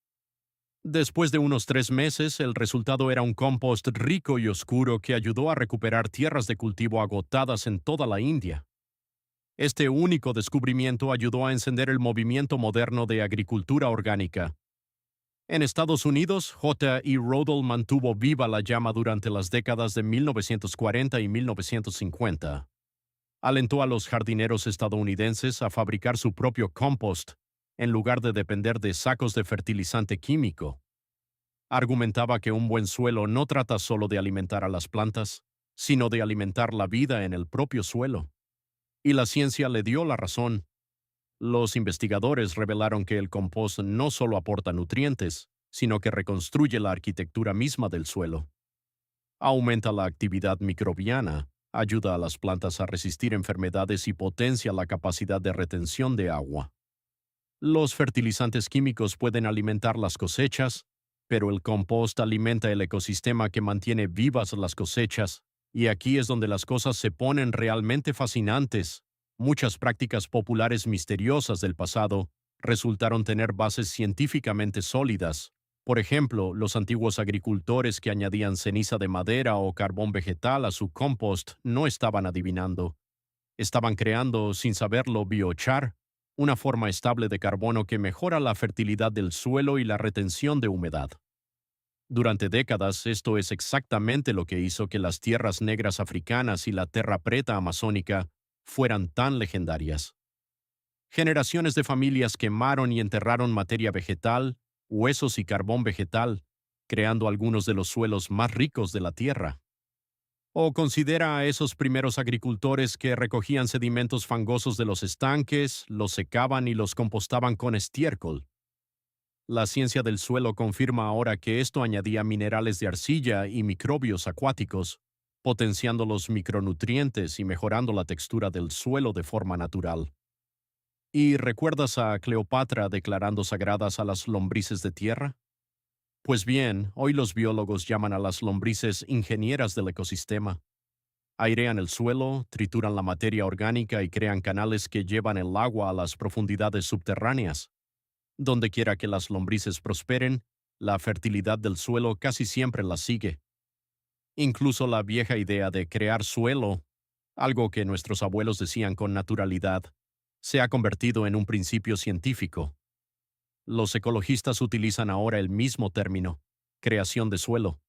Después de unos 3 meses, el resultado era un compost rico y oscuro que ayudó a recuperar tierras de cultivo agotadas en toda la India. Este único descubrimiento ayudó a encender el movimiento moderno de agricultura orgánica. En Estados Unidos, J. E. Rodel mantuvo viva la llama durante las décadas de 1940 y 1950. Alentó a los jardineros estadounidenses a fabricar su propio compost, en lugar de depender de sacos de fertilizante químico. Argumentaba que un buen suelo no trata solo de alimentar a las plantas, sino de alimentar la vida en el propio suelo. Y la ciencia le dio la razón. Los investigadores revelaron que el compost no solo aporta nutrientes, sino que reconstruye la arquitectura misma del suelo. Aumenta la actividad microbiana, ayuda a las plantas a resistir enfermedades y potencia la capacidad de retención de agua. Los fertilizantes químicos pueden alimentar las cosechas, pero el compost alimenta el ecosistema que mantiene vivas las cosechas, y aquí es donde las cosas se ponen realmente fascinantes. Muchas prácticas populares misteriosas del pasado resultaron tener bases científicamente sólidas. Por ejemplo, los antiguos agricultores que añadían ceniza de madera o carbón vegetal a su compost no estaban adivinando. Estaban creando, sin saberlo, biochar, una forma estable de carbono que mejora la fertilidad del suelo y la retención de humedad. Durante décadas, esto es exactamente lo que hizo que las tierras negras africanas y la terra preta amazónica fueran tan legendarias. Generaciones de familias quemaron y enterraron materia vegetal, huesos y carbón vegetal, creando algunos de los suelos más ricos de la tierra. O considera a esos primeros agricultores que recogían sedimentos fangosos de los estanques, los secaban y los compostaban con estiércol. La ciencia del suelo confirma ahora que esto añadía minerales de arcilla y microbios acuáticos, potenciando los micronutrientes y mejorando la textura del suelo de forma natural. ¿Y recuerdas a Cleopatra declarando sagradas a las lombrices de tierra? Pues bien, hoy los biólogos llaman a las lombrices ingenieras del ecosistema. Airean el suelo, trituran la materia orgánica y crean canales que llevan el agua a las profundidades subterráneas. Donde quiera que las lombrices prosperen, la fertilidad del suelo casi siempre las sigue. Incluso la vieja idea de crear suelo, algo que nuestros abuelos decían con naturalidad, se ha convertido en un principio científico. Los ecologistas utilizan ahora el mismo término, creación de suelo.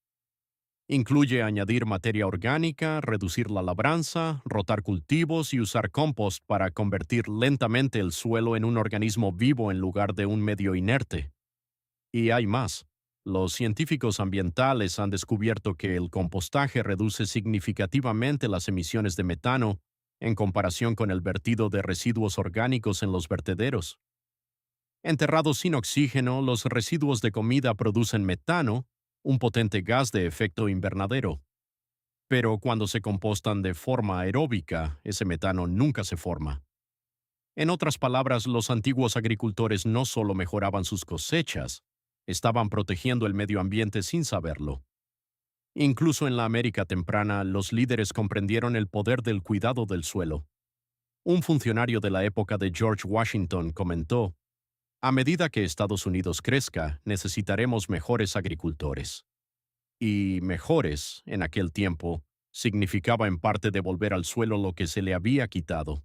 Incluye añadir materia orgánica, reducir la labranza, rotar cultivos y usar compost para convertir lentamente el suelo en un organismo vivo en lugar de un medio inerte. Y hay más. Los científicos ambientales han descubierto que el compostaje reduce significativamente las emisiones de metano en comparación con el vertido de residuos orgánicos en los vertederos. Enterrados sin oxígeno, los residuos de comida producen metano, un potente gas de efecto invernadero. Pero cuando se compostan de forma aeróbica, ese metano nunca se forma. En otras palabras, los antiguos agricultores no solo mejoraban sus cosechas, estaban protegiendo el medio ambiente sin saberlo. Incluso en la América temprana, los líderes comprendieron el poder del cuidado del suelo. Un funcionario de la época de George Washington comentó: a medida que Estados Unidos crezca, necesitaremos mejores agricultores. Y mejores, en aquel tiempo, significaba en parte devolver al suelo lo que se le había quitado.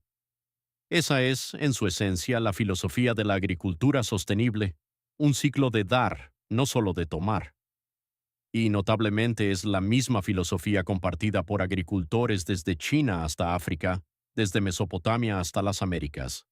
Esa es, en su esencia, la filosofía de la agricultura sostenible, un ciclo de dar, no solo de tomar. Y notablemente es la misma filosofía compartida por agricultores desde China hasta África, desde Mesopotamia hasta las Américas.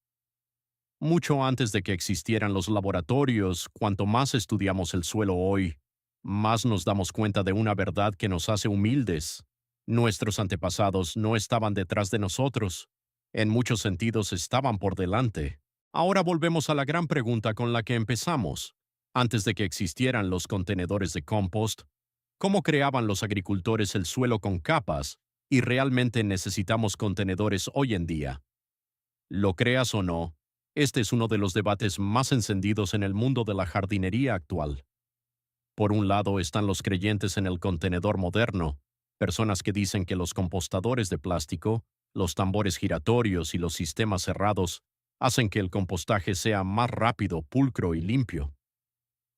Mucho antes de que existieran los laboratorios, cuanto más estudiamos el suelo hoy, más nos damos cuenta de una verdad que nos hace humildes. Nuestros antepasados no estaban detrás de nosotros. En muchos sentidos estaban por delante. Ahora volvemos a la gran pregunta con la que empezamos. Antes de que existieran los contenedores de compost, ¿cómo creaban los agricultores el suelo con capas? Y realmente necesitamos contenedores hoy en día. Lo creas o no, este es uno de los debates más encendidos en el mundo de la jardinería actual. Por un lado están los creyentes en el contenedor moderno, Personas que dicen que los compostadores de plástico, los tambores giratorios y los sistemas cerrados hacen que el compostaje sea más rápido, pulcro y limpio.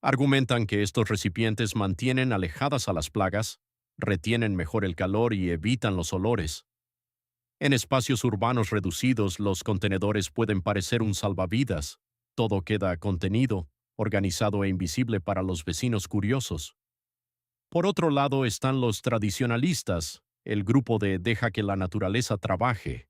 Argumentan que estos recipientes mantienen alejadas a las plagas, retienen mejor el calor y evitan los olores. En espacios urbanos reducidos, los contenedores pueden parecer un salvavidas. Todo queda contenido, organizado e invisible para los vecinos curiosos. Por otro lado están los tradicionalistas, el grupo de deja que la naturaleza trabaje.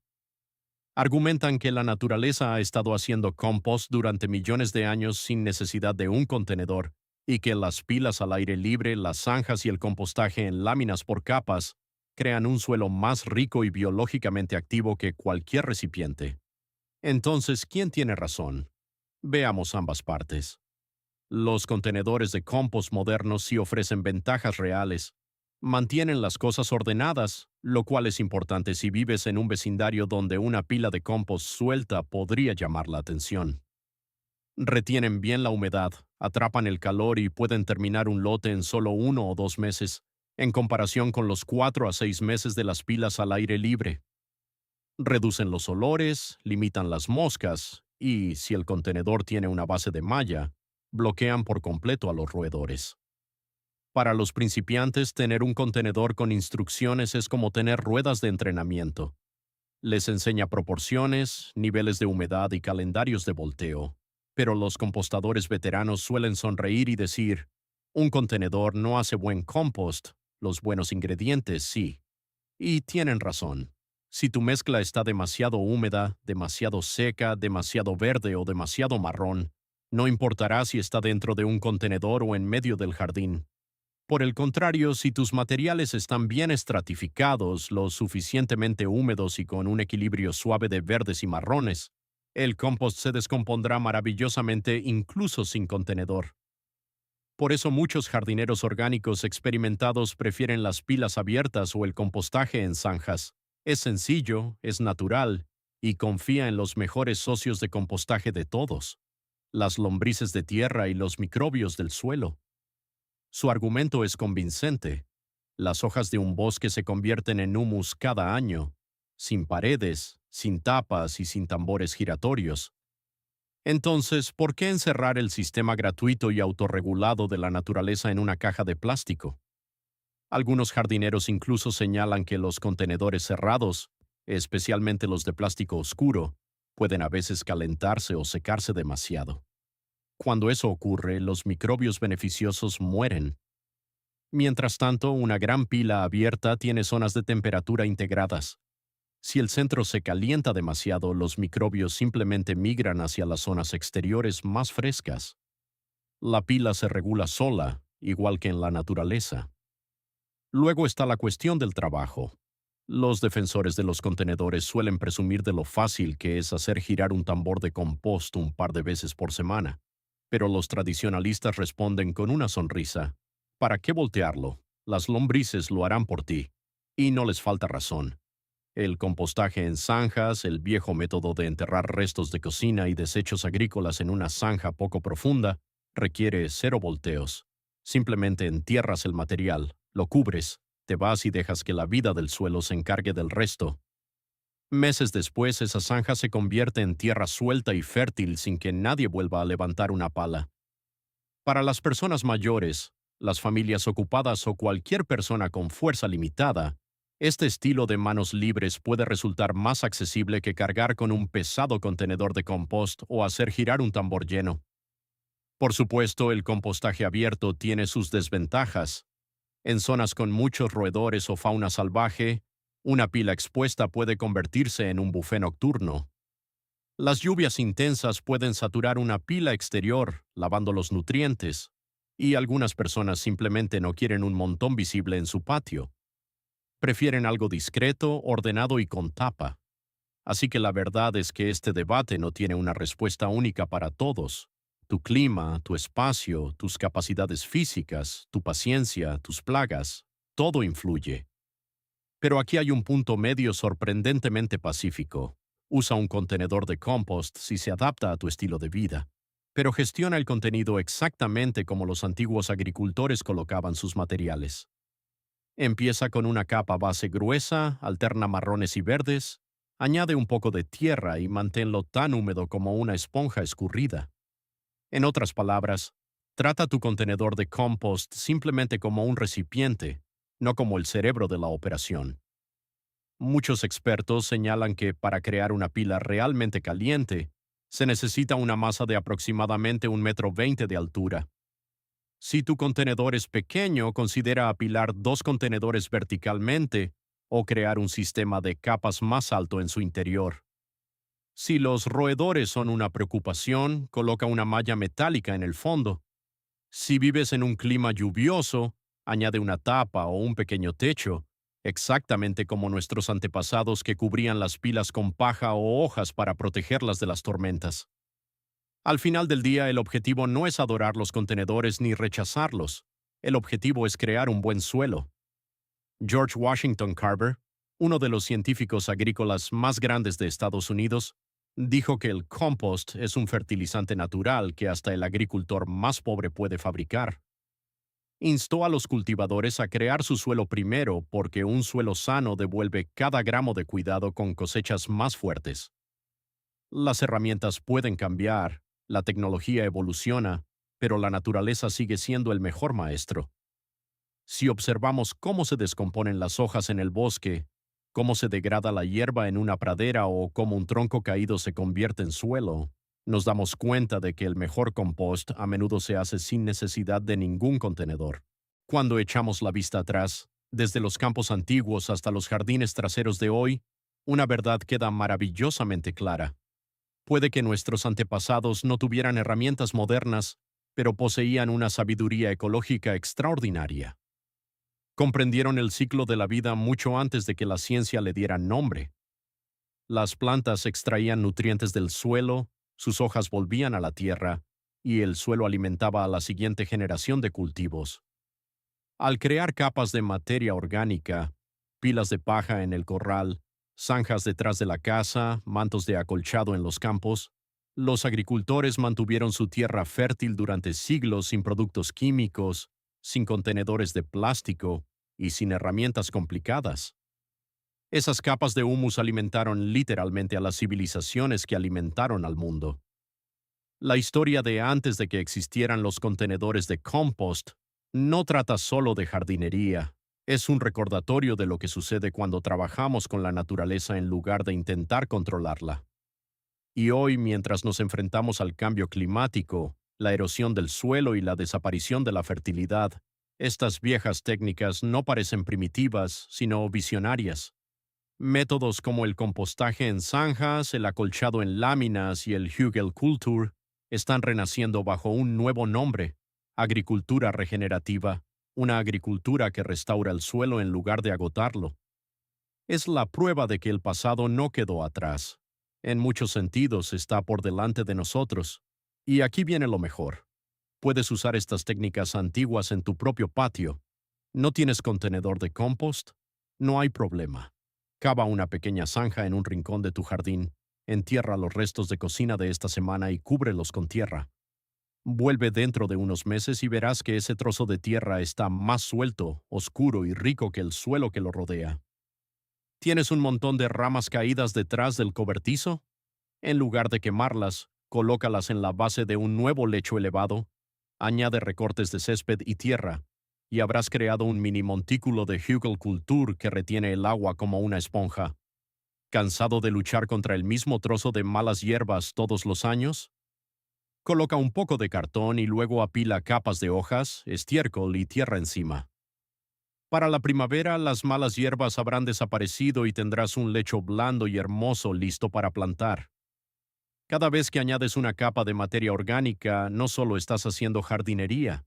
Argumentan que la naturaleza ha estado haciendo compost durante millones de años sin necesidad de un contenedor, y que las pilas al aire libre, las zanjas y el compostaje en láminas por capas crean un suelo más rico y biológicamente activo que cualquier recipiente. Entonces, ¿quién tiene razón? Veamos ambas partes. Los contenedores de compost modernos sí ofrecen ventajas reales. Mantienen las cosas ordenadas, lo cual es importante si vives en un vecindario donde una pila de compost suelta podría llamar la atención. Retienen bien la humedad, atrapan el calor y pueden terminar un lote en solo 1 o 2 meses, en comparación con los 4 a 6 meses de las pilas al aire libre. Reducen los olores, limitan las moscas y, si el contenedor tiene una base de malla, bloquean por completo a los roedores. Para los principiantes, tener un contenedor con instrucciones es como tener ruedas de entrenamiento. Les enseña proporciones, niveles de humedad y calendarios de volteo. Pero los compostadores veteranos suelen sonreír y decir, un contenedor no hace buen compost, los buenos ingredientes sí. Y tienen razón. Si tu mezcla está demasiado húmeda, demasiado seca, demasiado verde o demasiado marrón, no importará si está dentro de un contenedor o en medio del jardín. Por el contrario, si tus materiales están bien estratificados, lo suficientemente húmedos y con un equilibrio suave de verdes y marrones, el compost se descompondrá maravillosamente incluso sin contenedor. Por eso muchos jardineros orgánicos experimentados prefieren las pilas abiertas o el compostaje en zanjas. Es sencillo, es natural y confía en los mejores socios de compostaje de todos, las lombrices de tierra y los microbios del suelo. Su argumento es convincente. Las hojas de un bosque se convierten en humus cada año, sin paredes, sin tapas y sin tambores giratorios. Entonces, ¿por qué encerrar el sistema gratuito y autorregulado de la naturaleza en una caja de plástico? Algunos jardineros incluso señalan que los contenedores cerrados, especialmente los de plástico oscuro, pueden a veces calentarse o secarse demasiado. Cuando eso ocurre, los microbios beneficiosos mueren. Mientras tanto, una gran pila abierta tiene zonas de temperatura integradas. Si el centro se calienta demasiado, los microbios simplemente migran hacia las zonas exteriores más frescas. La pila se regula sola, igual que en la naturaleza. Luego está la cuestión del trabajo. Los defensores de los contenedores suelen presumir de lo fácil que es hacer girar un tambor de compost un par de veces por semana. Pero los tradicionalistas responden con una sonrisa. ¿Para qué voltearlo? Las lombrices lo harán por ti. Y no les falta razón. El compostaje en zanjas, el viejo método de enterrar restos de cocina y desechos agrícolas en una zanja poco profunda, requiere 0 volteos. Simplemente entierras el material, lo cubres, te vas y dejas que la vida del suelo se encargue del resto. Meses después, esa zanja se convierte en tierra suelta y fértil sin que nadie vuelva a levantar una pala. Para las personas mayores, las familias ocupadas o cualquier persona con fuerza limitada, este estilo de manos libres puede resultar más accesible que cargar con un pesado contenedor de compost o hacer girar un tambor lleno. Por supuesto, el compostaje abierto tiene sus desventajas. En zonas con muchos roedores o fauna salvaje, una pila expuesta puede convertirse en un buffet nocturno. Las lluvias intensas pueden saturar una pila exterior, lavando los nutrientes, y algunas personas simplemente no quieren un montón visible en su patio. Prefieren algo discreto, ordenado y con tapa. Así que la verdad es que este debate no tiene una respuesta única para todos. Tu clima, tu espacio, tus capacidades físicas, tu paciencia, tus plagas, todo influye. Pero aquí hay un punto medio sorprendentemente pacífico. Usa un contenedor de compost si se adapta a tu estilo de vida, pero gestiona el contenido exactamente como los antiguos agricultores colocaban sus materiales. Empieza con una capa base gruesa, alterna marrones y verdes, añade un poco de tierra y manténlo tan húmedo como una esponja escurrida. En otras palabras, trata tu contenedor de compost simplemente como un recipiente, no como el cerebro de la operación. Muchos expertos señalan que para crear una pila realmente caliente, se necesita una masa de aproximadamente 1,20 m de altura. Si tu contenedor es pequeño, considera apilar dos contenedores verticalmente o crear un sistema de capas más alto en su interior. Si los roedores son una preocupación, coloca una malla metálica en el fondo. Si vives en un clima lluvioso, añade una tapa o un pequeño techo, exactamente como nuestros antepasados que cubrían las pilas con paja o hojas para protegerlas de las tormentas. Al final del día, el objetivo no es adorar los contenedores ni rechazarlos. El objetivo es crear un buen suelo. George Washington Carver, uno de los científicos agrícolas más grandes de Estados Unidos, dijo que el compost es un fertilizante natural que hasta el agricultor más pobre puede fabricar. Instó a los cultivadores a crear su suelo primero porque un suelo sano devuelve cada gramo de cuidado con cosechas más fuertes. Las herramientas pueden cambiar, la tecnología evoluciona, pero la naturaleza sigue siendo el mejor maestro. Si observamos cómo se descomponen las hojas en el bosque, cómo se degrada la hierba en una pradera o cómo un tronco caído se convierte en suelo, nos damos cuenta de que el mejor compost a menudo se hace sin necesidad de ningún contenedor. Cuando echamos la vista atrás, desde los campos antiguos hasta los jardines traseros de hoy, una verdad queda maravillosamente clara. Puede que nuestros antepasados no tuvieran herramientas modernas, pero poseían una sabiduría ecológica extraordinaria. Comprendieron el ciclo de la vida mucho antes de que la ciencia le diera nombre. Las plantas extraían nutrientes del suelo, sus hojas volvían a la tierra, y el suelo alimentaba a la siguiente generación de cultivos. Al crear capas de materia orgánica, pilas de paja en el corral, zanjas detrás de la casa, mantos de acolchado en los campos, los agricultores mantuvieron su tierra fértil durante siglos sin productos químicos, sin contenedores de plástico y sin herramientas complicadas. Esas capas de humus alimentaron literalmente a las civilizaciones que alimentaron al mundo. La historia de antes de que existieran los contenedores de compost no trata solo de jardinería, es un recordatorio de lo que sucede cuando trabajamos con la naturaleza en lugar de intentar controlarla. Y hoy, mientras nos enfrentamos al cambio climático, la erosión del suelo y la desaparición de la fertilidad, estas viejas técnicas no parecen primitivas, sino visionarias. Métodos como el compostaje en zanjas, el acolchado en láminas y el Hugelkultur están renaciendo bajo un nuevo nombre: agricultura regenerativa, una agricultura que restaura el suelo en lugar de agotarlo. Es la prueba de que el pasado no quedó atrás. En muchos sentidos está por delante de nosotros. Y aquí viene lo mejor. Puedes usar estas técnicas antiguas en tu propio patio. ¿No tienes contenedor de compost? No hay problema. Cava una pequeña zanja en un rincón de tu jardín, entierra los restos de cocina de esta semana y cúbrelos con tierra. Vuelve dentro de unos meses y verás que ese trozo de tierra está más suelto, oscuro y rico que el suelo que lo rodea. ¿Tienes un montón de ramas caídas detrás del cobertizo? En lugar de quemarlas, colócalas en la base de un nuevo lecho elevado, añade recortes de césped y tierra, y habrás creado un mini montículo de Hugelkultur que retiene el agua como una esponja. ¿Cansado de luchar contra el mismo trozo de malas hierbas todos los años? Coloca un poco de cartón y luego apila capas de hojas, estiércol y tierra encima. Para la primavera, las malas hierbas habrán desaparecido y tendrás un lecho blando y hermoso listo para plantar. Cada vez que añades una capa de materia orgánica, no solo estás haciendo jardinería,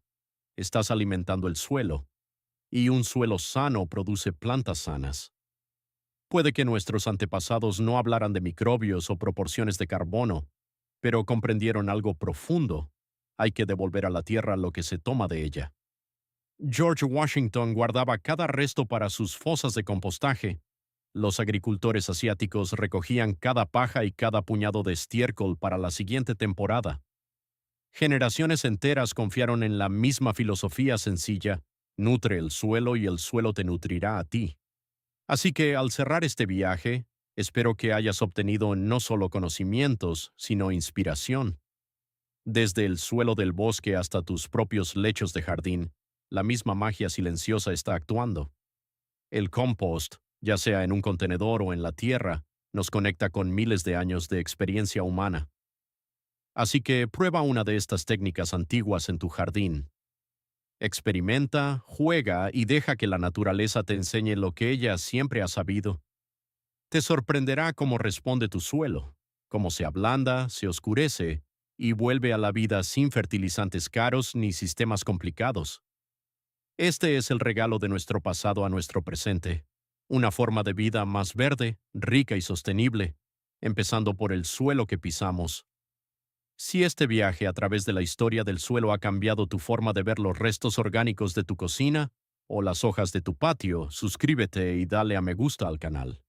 estás alimentando el suelo. Y un suelo sano produce plantas sanas. Puede que nuestros antepasados no hablaran de microbios o proporciones de carbono, pero comprendieron algo profundo: hay que devolver a la tierra lo que se toma de ella. George Washington guardaba cada resto para sus fosas de compostaje. Los agricultores asiáticos recogían cada paja y cada puñado de estiércol para la siguiente temporada. Generaciones enteras confiaron en la misma filosofía sencilla, Nutre el suelo y el suelo te nutrirá a ti. Así que al cerrar este viaje, espero que hayas obtenido no solo conocimientos, sino inspiración. Desde el suelo del bosque hasta tus propios lechos de jardín, la misma magia silenciosa está actuando. El compost, ya sea en un contenedor o en la tierra, nos conecta con miles de años de experiencia humana. Así que prueba una de estas técnicas antiguas en tu jardín. Experimenta, juega y deja que la naturaleza te enseñe lo que ella siempre ha sabido. Te sorprenderá cómo responde tu suelo, cómo se ablanda, se oscurece y vuelve a la vida sin fertilizantes caros ni sistemas complicados. Este es el regalo de nuestro pasado a nuestro presente, una forma de vida más verde, rica y sostenible, empezando por el suelo que pisamos. Si este viaje a través de la historia del suelo ha cambiado tu forma de ver los restos orgánicos de tu cocina o las hojas de tu patio, suscríbete y dale a me gusta al canal.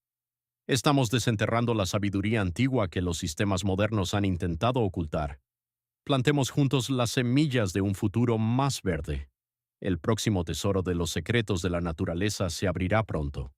Estamos desenterrando la sabiduría antigua que los sistemas modernos han intentado ocultar. Plantemos juntos las semillas de un futuro más verde. El próximo tesoro de los secretos de la naturaleza se abrirá pronto.